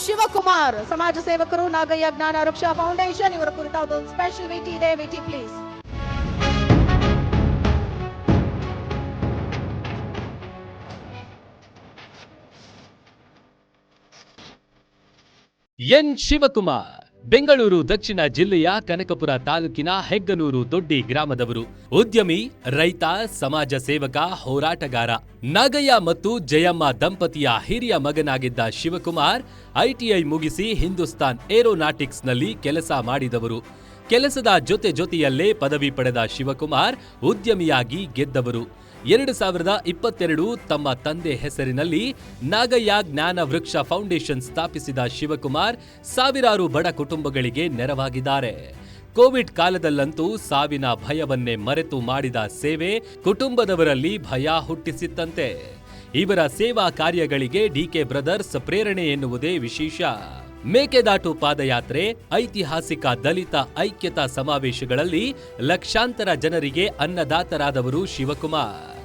ಶಿವಕುಮಾರ್, ಸಮಾಜ ಸೇವಕರು, ನಾಗಯ್ಯ ಜ್ಞಾನ ವೃಕ್ಷ ಫೌಂಡೇಶನ್, ಇವರ ಕುರಿತಾದ ಒಂದು ಸ್ಪೆಷಲ್ ವಿಟಿ ಇದೆ. VT please. N Shivakumar Bengaluru Dakshina ಜಿಲ್ಲೆಯ ಕನಕಪುರ ತಾಲೂಕಿನ ಹೆಗ್ಗನೂರು ದೊಡ್ಡಿ ಗ್ರಾಮದವರು. ಉದ್ಯಮಿ, ರೈತ, ಸಮಾಜ ಸೇವಕ, ಹೋರಾಟಗಾರ. ನಾಗಯ್ಯ ಮತ್ತು ಜಯಮ್ಮ ದಂಪತಿಯ ಹಿರಿಯ ಮಗನಾಗಿದ್ದ ಶಿವಕುಮಾರ್ ಐಟಿಐ ಮುಗಿಸಿ ಹಿಂದೂಸ್ತಾನ್ ಏರೋನಾಟಿಕ್ಸ್ನಲ್ಲಿ ಕೆಲಸ ಮಾಡಿದವರು. ಕೆಲಸದ ಜೊತೆಯಲ್ಲೇ ಪದವಿ ಪಡೆದ ಶಿವಕುಮಾರ್ ಉದ್ಯಮಿಯಾಗಿ ಗೆದ್ದವರು. 2022 ತಮ್ಮ ತಂದೆ ಹೆಸರಿನಲ್ಲಿ ನಾಗಯ್ಯ ಜ್ಞಾನ ವೃಕ್ಷ ಫೌಂಡೇಶನ್ ಸ್ಥಾಪಿಸಿದ ಶಿವಕುಮಾರ್ ಸಾವಿರಾರು ಬಡ ಕುಟುಂಬಗಳಿಗೆ ನೆರವಾಗಿದ್ದಾರೆ. ಕೋವಿಡ್ ಕಾಲದಲ್ಲಂತೂ ಸಾವಿನ ಭಯವನ್ನೇ ಮರೆತು ಮಾಡಿದ ಸೇವೆ ಕುಟುಂಬದವರಲ್ಲಿ ಭಯ ಹುಟ್ಟಿಸಿತ್ತಂತೆ. ಇವರ ಸೇವಾ ಕಾರ್ಯಗಳಿಗೆ ಡಿಕೆ ಬ್ರದರ್ಸ್ ಪ್ರೇರಣೆ ಎನ್ನುವುದೇ ವಿಶೇಷ. ಮೇಕೆದಾಟು ಪಾದಯಾತ್ರೆ, ಐತಿಹಾಸಿಕ ದಲಿತ ಐಕ್ಯತಾ ಸಮಾವೇಶಗಳಲ್ಲಿ ಲಕ್ಷಾಂತರ ಜನರಿಗೆ ಅನ್ನದಾತರಾದವರು ಶಿವಕುಮಾರ್.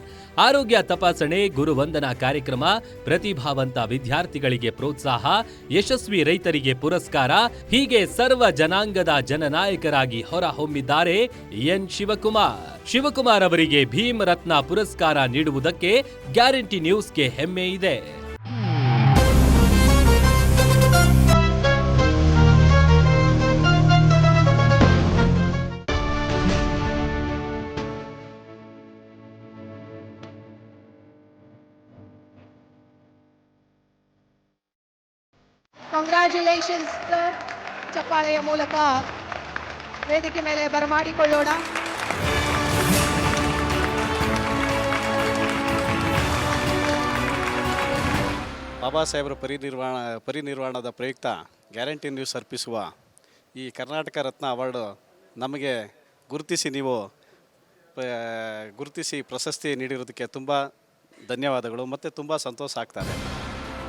ಆರೋಗ್ಯ ತಪಾಸಣೆ, ಗುರುವಂದನಾ ಕಾರ್ಯಕ್ರಮ, ಪ್ರತಿಭಾವಂತ ವಿದ್ಯಾರ್ಥಿಗಳಿಗೆ ಪ್ರೋತ್ಸಾಹ, ಯಶಸ್ವಿ ರೈತರಿಗೆ ಪುರಸ್ಕಾರ, ಹೀಗೆ ಸರ್ವ ಜನಾಂಗದ ಜನನಾಯಕರಾಗಿ ಹೊರಹೊಮ್ಮಿದ್ದಾರೆ ಎನ್ ಶಿವಕುಮಾರ್. ಶಿವಕುಮಾರ್ ಅವರಿಗೆ ಭೀಮ್ ರತ್ನ ಪುರಸ್ಕಾರ ನೀಡುವುದಕ್ಕೆ ಗ್ಯಾರಂಟಿ ನ್ಯೂಸ್ಗೆ ಹೆಮ್ಮೆ ಇದೆ. Congratulations sir. ಚಪ್ಪಾಳೆಯ ಮೂಲಕ ವೇದಿಕೆ ಮೇಲೆ ಬರಮಾಡಿಕೊಳ್ಳೋಣ. ಬಾಬಾ ಸಾಹೇಬರ ಪರಿನಿರ್ವಾಣದ ಪ್ರಯುಕ್ತ ಗ್ಯಾರಂಟಿ ನ್ಯೂಸ್ ಅರ್ಪಿಸುವ ಈ ಕರ್ನಾಟಕ ರತ್ನ ಅವಾರ್ಡು ನಮಗೆ ಗುರುತಿಸಿ ಪ್ರಶಸ್ತಿ ನೀಡಿರೋದಕ್ಕೆ ತುಂಬ ಧನ್ಯವಾದಗಳು ಮತ್ತು ತುಂಬ ಸಂತೋಷ ಆಗ್ತಾರೆ.